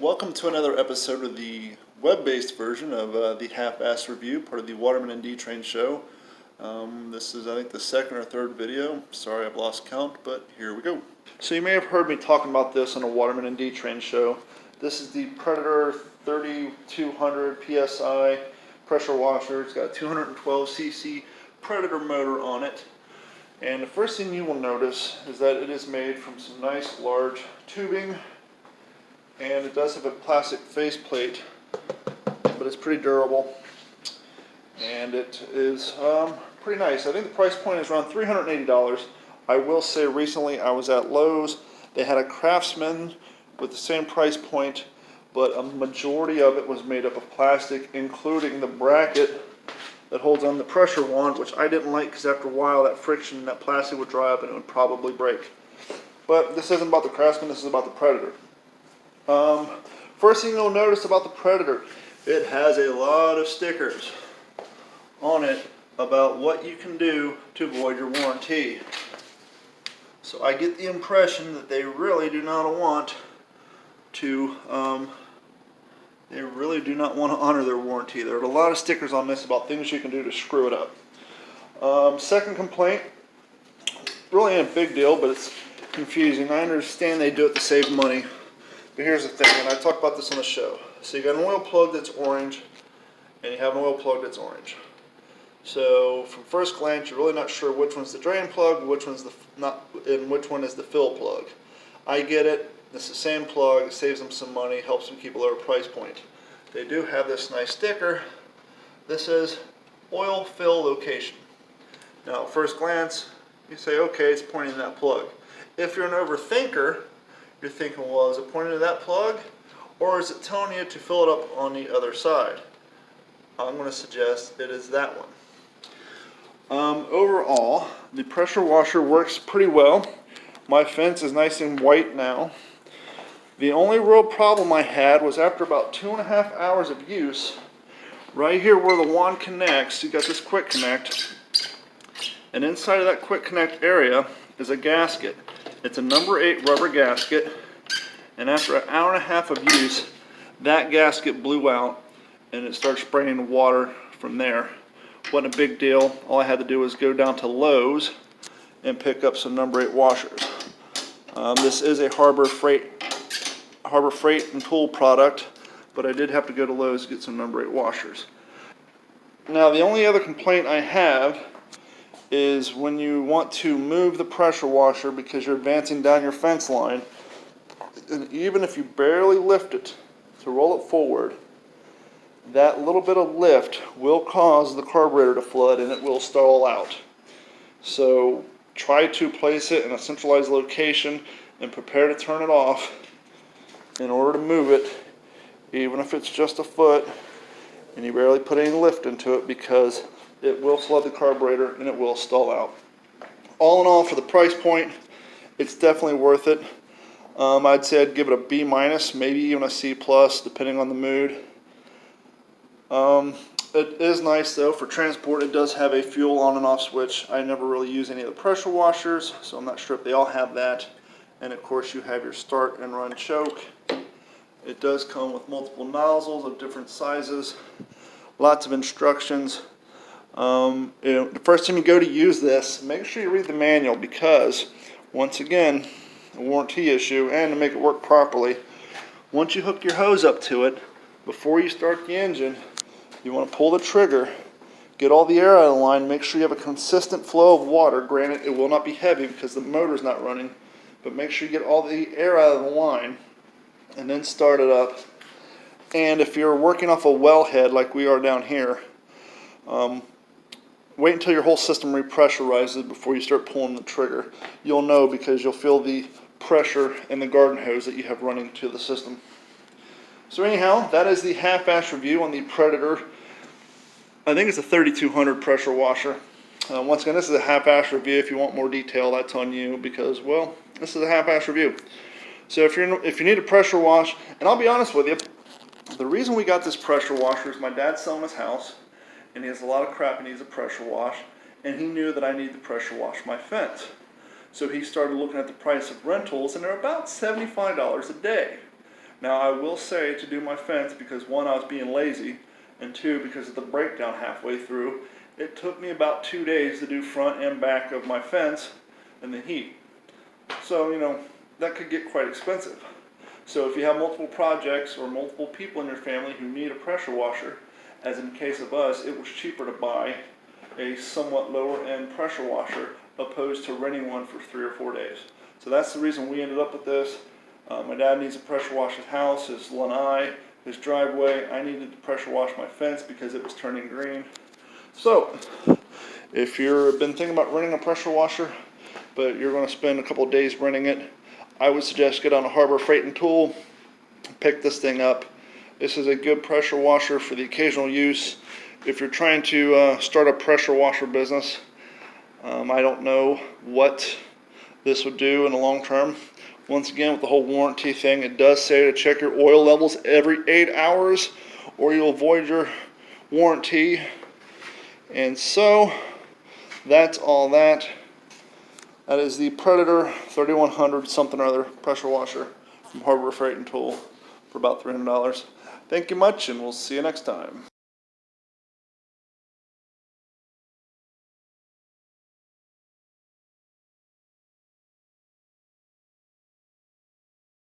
Welcome to another episode of the web-based version of the Half-Ass Review, part of the Waterman and D-Train show. This is, I think, the second or third video. Sorry, I've lost count, but here we go. So you may have heard me talking about this on a Waterman and D-Train show. This is the Predator 3200 PSI pressure washer. It's got a 212cc Predator motor on it. And the first thing you will notice is that it is made from some nice large tubing. And it does have a plastic faceplate, but it's pretty durable, and it is pretty nice. I think the price point is around $380. I will say recently I was at Lowe's. They had a Craftsman with the same price point, but a majority of it was made up of plastic, including the bracket that holds on the pressure wand, which I didn't like because after a while that friction, that plastic would dry up and it would probably break. But this isn't about the Craftsman, this is about the Predator. First thing you'll notice about the Predator, it has a lot of stickers on it about what you can do to avoid your warranty. So I get the impression that they really do not want to honor their warranty. There are a lot of stickers on this about things you can do to screw it up. Second complaint, really ain't a big deal, but it's confusing. I understand they do it to save money. But here's the thing, and I talked about this on the show. So you got an oil plug that's orange, and you have an oil plug that's orange. So from first glance, you're really not sure which one's the drain plug, which one's and which one is the fill plug. I get it. It's the same plug. It saves them some money, helps them keep a lower price point. They do have this nice sticker. This is oil fill location. Now, at first glance, you say, okay, it's pointing to that plug. If you're an overthinker, you're thinking, well, is it pointing to that plug, or is it telling you to fill it up on the other side? I'm going to suggest it is that one. Overall, the pressure washer works pretty well. My fence is nice and white now. The only real problem I had was after about 2.5 hours of use, right here where the wand connects, you got this quick connect, and inside of that quick connect area is a gasket. It's a number 8 rubber gasket, and after an hour and a half of use, that gasket blew out and it started spraying water from there. Wasn't a big deal. All I had to do was go down to Lowe's and pick up some number 8 washers. This is a Harbor Freight and Tool product, but I did have to go to Lowe's to get some number 8 washers. Now, the only other complaint I have is when you want to move the pressure washer because you're advancing down your fence line, and even if you barely lift it to roll it forward, that little bit of lift will cause the carburetor to flood and it will stall out. So try to place it in a centralized location and prepare to turn it off in order to move it, even if it's just a foot and you barely put any lift into it, because it will flood the carburetor and it will stall out. All in all, for the price point, it's definitely worth it. I'd say I'd give it a B-, maybe even a C+, depending on the mood. It is nice though for transport. It does have a fuel on and off switch. I never really use any of the pressure washers, so I'm not sure if they all have that. And of course you have your start and run choke. It does come with multiple nozzles of different sizes, lots of instructions. The first time you go to use this, make sure you read the manual, because once again, a warranty issue, and to make it work properly, once you hook your hose up to it, before you start the engine, you want to pull the trigger, get all the air out of the line, make sure you have a consistent flow of water. Granted, it will not be heavy because the motor's not running, but make sure you get all the air out of the line and then start it up. And if you're working off a wellhead like we are down here, wait until your whole system repressurizes before you start pulling the trigger. You'll know because you'll feel the pressure in the garden hose that you have running to the system. So anyhow, that is the half-ass review on the Predator. I think it's a 3200 pressure washer. Once again, this is a half-ass review. If you want more detail, that's on you, because, well, this is a half-ass review. So if you need a pressure wash, and I'll be honest with you, the reason we got this pressure washer is my dad's selling his house, and he has a lot of crap he needs a pressure wash, and he knew that I need to pressure wash my fence. So he started looking at the price of rentals, and they're about $75 a day. Now I will say to do my fence, because one, I was being lazy, and two, because of the breakdown halfway through, it took me about 2 days to do front and back of my fence in the heat. So, you know, that could get quite expensive. So if you have multiple projects or multiple people in your family who need a pressure washer, as in the case of us, it was cheaper to buy a somewhat lower end pressure washer opposed to renting one for 3 or 4 days. So that's the reason we ended up with this. My dad needs to pressure wash his house, his lanai, his driveway. I needed to pressure wash my fence because it was turning green. So if you've been thinking about renting a pressure washer, but you're going to spend a couple of days renting it, I would suggest get on a Fouir.Ten tool, pick this thing up. This is a good pressure washer for the occasional use. If you're trying to start a pressure washer business, I don't know what this would do in the long term. Once again, with the whole warranty thing, it does say to check your oil levels every 8 hours or you'll void your warranty. And so that's all that. That is the Predator 3100 something or other pressure washer from Fouir.Ten tool for about $300. Thank you much, and we'll see you next time.